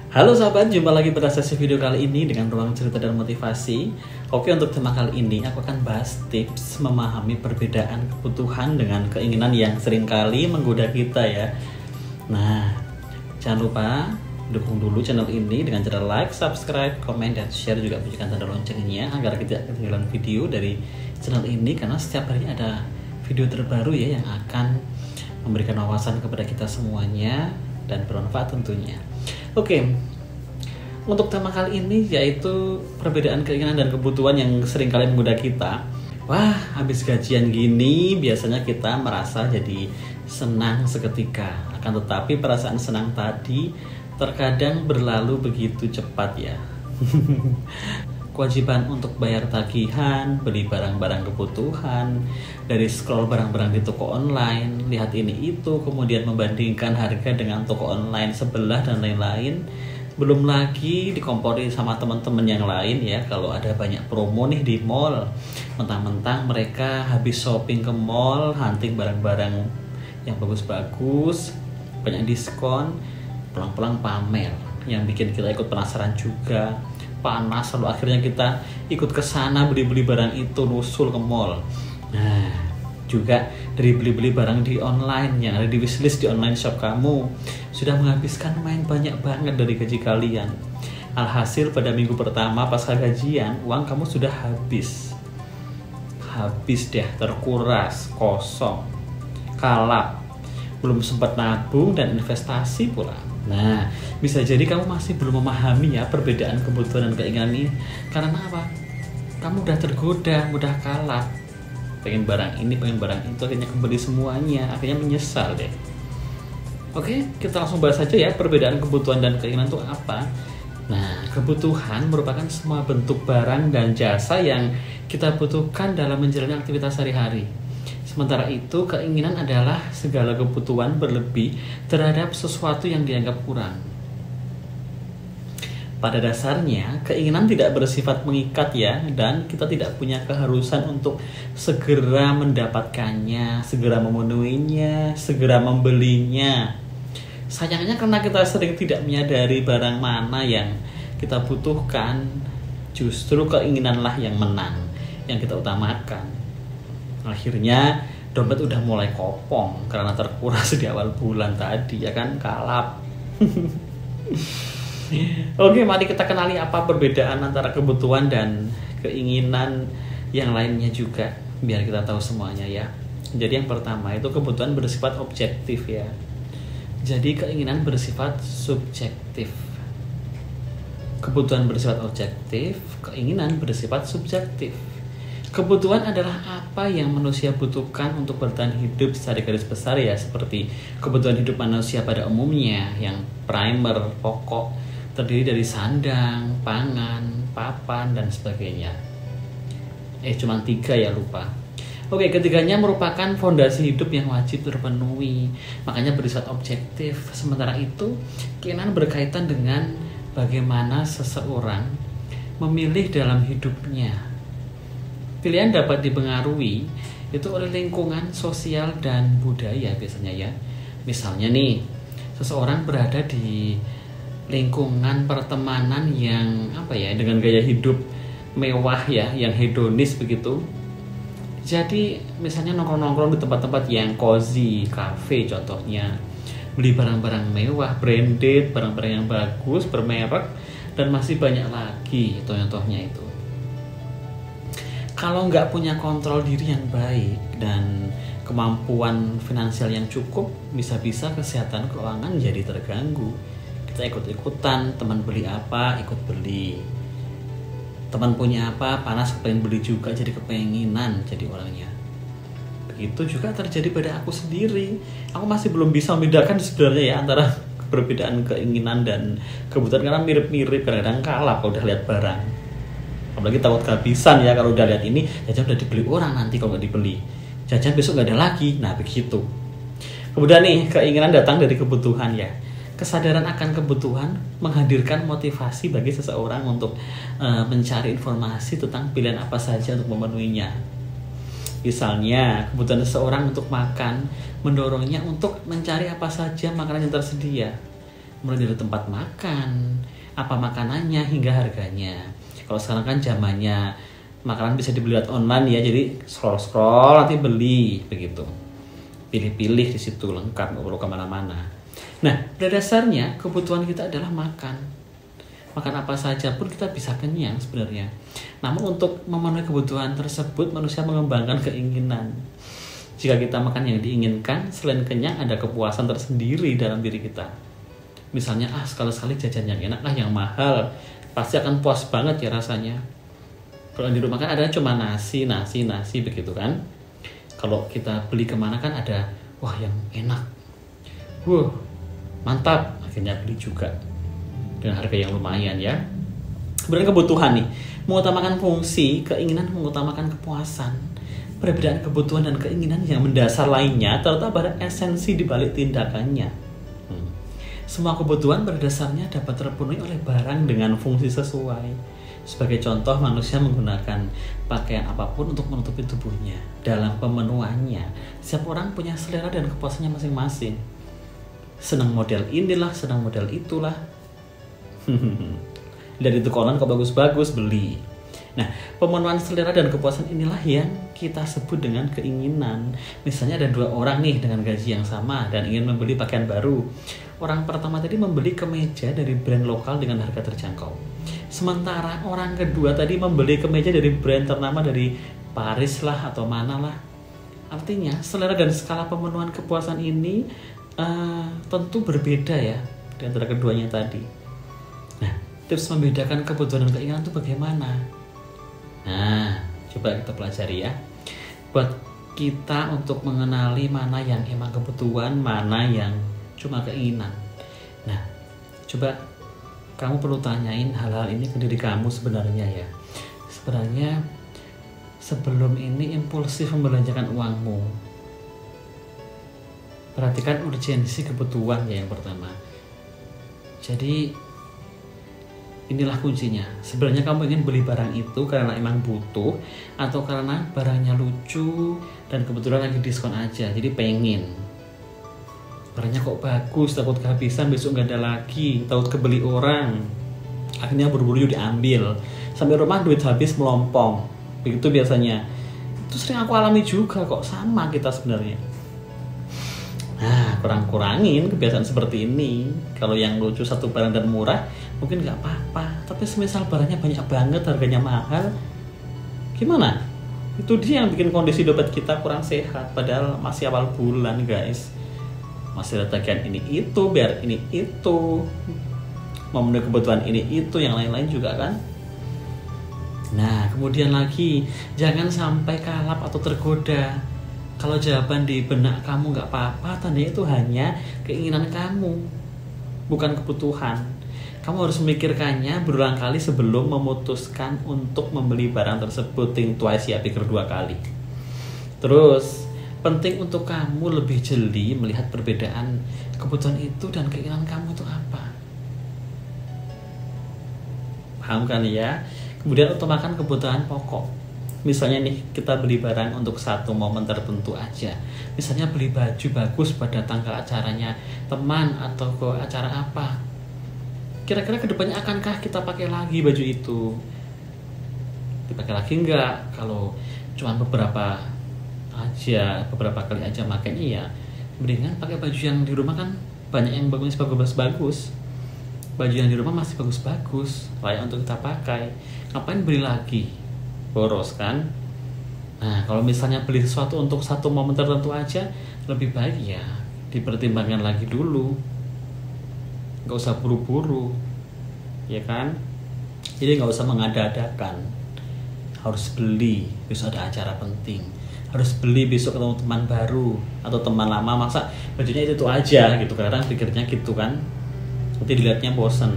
Halo sahabat, jumpa lagi pada sesi video kali ini dengan ruang cerita dan motivasi. Oke, untuk tema kali ini aku akan bahas tips memahami perbedaan kebutuhan dengan keinginan yang seringkali menggoda kita ya. Nah, jangan lupa dukung dulu channel ini dengan cara like, subscribe, komen, dan share, juga bunyikan tanda loncengnya agar kita tidak ketinggalan video dari channel ini, karena setiap hari ada video terbaru ya yang akan memberikan wawasan kepada kita semuanya dan bermanfaat tentunya. Oke, untuk tema kali ini yaitu perbedaan keinginan dan kebutuhan yang seringkali menggoda kita. Wah, habis gajian gini biasanya kita merasa jadi senang seketika. Akan tetapi perasaan senang tadi terkadang berlalu begitu cepat ya. Kewajiban untuk bayar tagihan, beli barang-barang kebutuhan, dari scroll barang-barang di toko online, lihat ini itu, kemudian membandingkan harga dengan toko online sebelah dan lain-lain. Belum lagi dikompori sama teman-teman yang lain ya, kalau ada banyak promo nih di mall. Mentang-mentang mereka habis shopping ke mall, hunting barang-barang yang bagus-bagus, banyak diskon, pulang-pulang pamer, yang bikin kita ikut penasaran juga. Panas, lalu akhirnya kita ikut ke sana beli-beli barang itu, nusul ke mall. Nah, juga dari beli-beli barang di online yang ada di wishlist di online shop kamu sudah menghabiskan lumayan banyak banget dari gaji kalian. Alhasil pada minggu pertama pasca gajian, uang kamu sudah habis deh, terkuras, kosong, kalap, belum sempat nabung dan investasi pula. Nah, bisa jadi kamu masih belum memahami ya perbedaan kebutuhan dan keinginan ini. Karena apa? Kamu udah tergoda, mudah kalah. Pengen barang ini, pengen barang itu, akhirnya kembali semuanya, akhirnya menyesal deh. Oke, kita langsung bahas aja ya perbedaan kebutuhan dan keinginan itu apa. Nah, kebutuhan merupakan semua bentuk barang dan jasa yang kita butuhkan dalam menjalani aktivitas sehari-hari. Sementara itu, keinginan adalah segala kebutuhan berlebih terhadap sesuatu yang dianggap kurang. Pada dasarnya, keinginan tidak bersifat mengikat ya, dan kita tidak punya keharusan untuk segera mendapatkannya, segera memenuhinya, segera membelinya. Sayangnya karena kita sering tidak menyadari barang mana yang kita butuhkan, justru keinginanlah yang menang, yang kita utamakan. Akhirnya dompet udah mulai kopong karena terkuras di awal bulan tadi ya kan, kalap. Oke, mari kita kenali apa perbedaan antara kebutuhan dan keinginan yang lainnya juga, biar kita tahu semuanya ya. Jadi yang pertama itu kebutuhan bersifat objektif ya. Jadi keinginan bersifat subjektif. Kebutuhan bersifat objektif, keinginan bersifat subjektif. Kebutuhan adalah apa yang manusia butuhkan untuk bertahan hidup secara garis besar ya, seperti kebutuhan hidup manusia pada umumnya yang primer, pokok, terdiri dari sandang, pangan, papan, dan sebagainya. Cuma 3 ya, lupa. Oke, ketiganya merupakan fondasi hidup yang wajib terpenuhi, makanya bersifat objektif. Sementara itu, keinginan berkaitan dengan bagaimana seseorang memilih dalam hidupnya. Pilihan dapat dipengaruhi itu oleh lingkungan sosial dan budaya biasanya ya. Misalnya nih, seseorang berada di lingkungan pertemanan yang dengan gaya hidup mewah ya, yang hedonis begitu. Jadi misalnya nongkrong-nongkrong di tempat-tempat yang cozy, cafe contohnya, beli barang-barang mewah, branded, barang-barang yang bagus, bermerek, dan masih banyak lagi contohnya itu. Kalau nggak punya kontrol diri yang baik dan kemampuan finansial yang cukup, bisa-bisa kesehatan keuangan jadi terganggu. Kita ikut-ikutan, teman beli apa, ikut beli. Teman punya apa, panas kepengen beli juga, jadi kepenginan jadi orangnya. Begitu juga terjadi pada aku sendiri. Aku masih belum bisa membedakan sebenarnya ya antara perbedaan keinginan dan kebutuhan, karena mirip-mirip, kadang-kadang kalah kalau udah lihat barang. Apalagi takut kehabisan ya, kalau udah lihat ini jajan udah dibeli orang, nanti kalau nggak dibeli jajan besok nggak ada lagi. Nah begitu. Kemudian nih, keinginan datang dari kebutuhan ya. Kesadaran akan kebutuhan menghadirkan motivasi bagi seseorang untuk mencari informasi tentang pilihan apa saja untuk memenuhinya. Misalnya kebutuhan seseorang untuk makan mendorongnya untuk mencari apa saja makanan yang tersedia. mulai dari tempat makan, apa makanannya hingga harganya. Kalau sekarang kan zamannya makanan bisa dibeli lewat online ya, jadi scroll nanti beli begitu. Pilih-pilih di situ lengkap, nggak perlu kemana-mana. Nah, pada dasarnya kebutuhan kita adalah makan. Makan apa saja pun kita bisa kenyang sebenarnya. Namun untuk memenuhi kebutuhan tersebut manusia mengembangkan keinginan. Jika kita makan yang diinginkan, selain kenyang ada kepuasan tersendiri dalam diri kita. Misalnya sekali-sekali jajan yang enak yang mahal, pasti akan puas banget ya rasanya. Kalau di rumah kan ada cuma nasi begitu kan. Kalau kita beli kemana kan ada yang enak, mantap, akhirnya beli juga dengan harga yang lumayan ya. Kemudian kebutuhan nih, mengutamakan fungsi, keinginan mengutamakan kepuasan. Perbedaan kebutuhan dan keinginan yang mendasar lainnya ternyata pada esensi di balik tindakannya. Semua kebutuhan pada dasarnya dapat terpenuhi oleh barang dengan fungsi sesuai. Sebagai contoh, manusia menggunakan pakaian apapun untuk menutupi tubuhnya. Dalam pemenuhannya, setiap orang punya selera dan kepuasannya masing-masing. Senang model inilah, senang model itulah. Dari toko online kok bagus-bagus, beli. Nah, pemenuhan selera dan kepuasan inilah yang kita sebut dengan keinginan. Misalnya ada 2 orang nih dengan gaji yang sama dan ingin membeli pakaian baru. Orang pertama tadi membeli kemeja dari brand lokal dengan harga terjangkau. Sementara orang kedua tadi membeli kemeja dari brand ternama dari Paris lah atau mana lah. Artinya selera dan skala pemenuhan kepuasan ini tentu berbeda ya di antara keduanya tadi. Nah, tips membedakan kebutuhan dan keinginan itu bagaimana? Nah, coba kita pelajari ya. Buat kita untuk mengenali mana yang emang kebutuhan, mana yang cuma keinginan. Nah, coba kamu perlu tanyain hal-hal ini ke diri kamu sebenarnya ya. Sebenarnya sebelum ini impulsif membelanjakan uangmu, perhatikan urgensi kebutuhan ya yang pertama. Jadi inilah kuncinya. Sebenarnya kamu ingin beli barang itu karena emang butuh atau karena barangnya lucu dan kebetulan lagi diskon aja, jadi pengen. Barangnya kok bagus, takut kehabisan, besok nggak ada lagi, takut kebeli orang, akhirnya buru-buru diambil, sampai rumah duit habis melompong. Begitu biasanya. Itu sering aku alami juga kok, sama kita sebenarnya. Nah, kurang-kurangin kebiasaan seperti ini. Kalau yang lucu satu barang dan murah mungkin nggak apa-apa, tapi semisal barangnya banyak banget, harganya mahal, gimana? Itu dia yang bikin kondisi dompet kita kurang sehat. Padahal masih awal bulan guys, masih ada tagihan ini itu, biar ini itu, memenuhi kebutuhan ini itu, yang lain-lain juga kan. Nah, kemudian lagi jangan sampai kalap atau tergoda. Kalau jawaban di benak kamu nggak apa-apa, tandanya itu hanya keinginan kamu, bukan kebutuhan. Kamu harus memikirkannya berulang kali sebelum memutuskan untuk membeli barang tersebut. Think twice ya, pikir 2 kali. Terus penting untuk kamu lebih jeli melihat perbedaan kebutuhan itu dan keinginan kamu itu apa. Paham kan ya? Kemudian utamakan kebutuhan pokok. Misalnya nih, kita beli barang untuk satu momen tertentu aja. Misalnya beli baju bagus pada tanggal acaranya teman atau ke acara apa. Kira-kira kedepannya akankah kita pakai lagi baju itu? Dipakai lagi enggak? Kalau cuma beberapa kali aja makanya ya mendingan pakai baju yang di rumah, kan banyak yang bagus. Baju yang di rumah masih bagus, layak untuk kita pakai. Ngapain beli lagi? Boros kan? Nah, kalau misalnya beli sesuatu untuk satu momen tertentu aja, lebih baik ya dipertimbangkan lagi dulu. Nggak usah buru-buru, ya kan? Jadi nggak usah mengada-adakan. Harus beli, besok ada acara penting. Harus beli besok ketemu teman baru atau teman lama, masa bajunya itu aja gitu. Kadang pikirnya gitu kan, nanti dilihatnya bosan.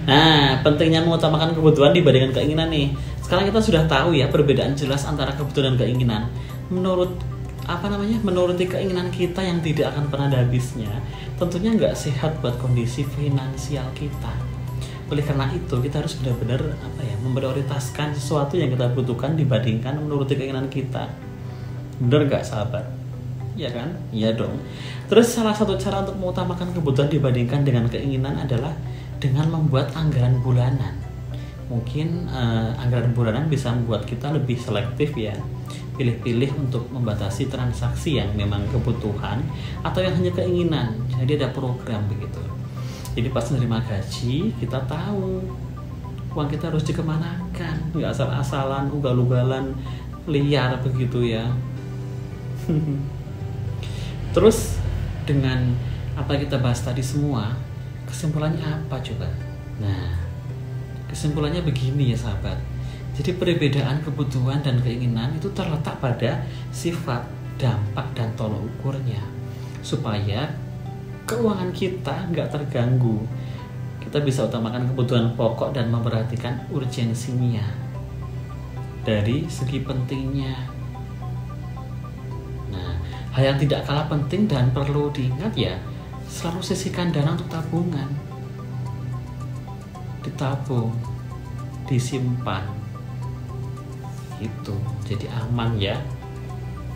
Nah, pentingnya mengutamakan kebutuhan dibandingkan keinginan nih. Sekarang kita sudah tahu ya perbedaan jelas antara kebutuhan dan keinginan. Menuruti keinginan kita yang tidak akan pernah ada habisnya, tentunya nggak sehat buat kondisi finansial kita. Oleh karena itu kita harus benar-benar memprioritaskan sesuatu yang kita butuhkan dibandingkan menuruti keinginan kita. Bener nggak sahabat? ya kan? Iya dong. Terus salah satu cara untuk mengutamakan kebutuhan dibandingkan dengan keinginan adalah dengan membuat anggaran bulanan. Mungkin anggaran bulanan bisa membuat kita lebih selektif ya, pilih-pilih untuk membatasi transaksi yang memang kebutuhan atau yang hanya keinginan. Jadi ada program begitu. Jadi pas menerima gaji kita tahu uang kita harus dikemanakan, nggak asal-asalan, ugal-ugalan liar begitu ya. Terus dengan apa yang kita bahas tadi semua, kesimpulannya apa coba? Nah, kesimpulannya begini ya sahabat. Jadi perbedaan kebutuhan dan keinginan itu terletak pada sifat, dampak, dan tolok ukurnya. Supaya keuangan kita nggak terganggu. Kita bisa utamakan kebutuhan pokok dan memperhatikan urgensinya. Dari segi pentingnya. Nah, hal yang tidak kalah penting dan perlu diingat ya, selalu sisihkan dana untuk tabungan. Ditabung, disimpan. Gitu. Jadi aman ya.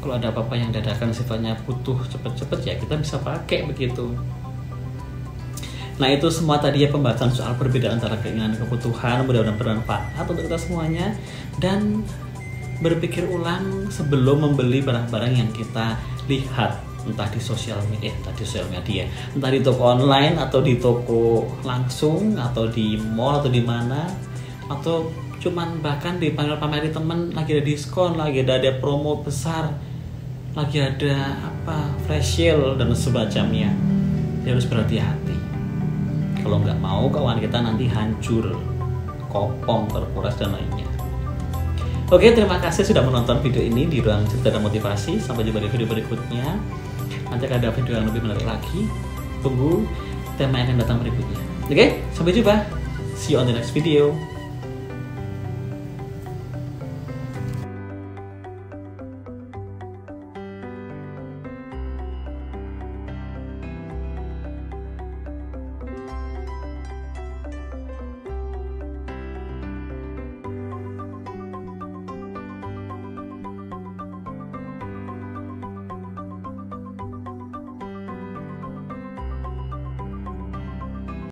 Kalau ada apa-apa yang dadakan sifatnya butuh cepet-cepet ya kita bisa pakai begitu. Nah itu semua tadi ya pembahasan soal perbedaan antara keinginan dan kebutuhan. Mudah-mudahan bermanfaat untuk kita semuanya. Dan berpikir ulang sebelum membeli barang-barang yang kita lihat, entah di sosial media, entah di toko online atau di toko langsung atau di mall atau di mana, atau cuman bahkan di pamer-pamer temen lagi ada diskon, lagi ada promo besar, lagi ada apa flash sale dan sebagainya. Jadi harus berhati-hati. Kalau nggak mau keuangan kita nanti hancur, kopong, terkuras dan lainnya. Oke, terima kasih sudah menonton video ini di Ruang Cerita dan Motivasi. Sampai jumpa di video berikutnya. Nanti akan ada video yang lebih menarik lagi. Tunggu tema yang akan datang berikutnya. Oke, sampai jumpa. See you on the next video.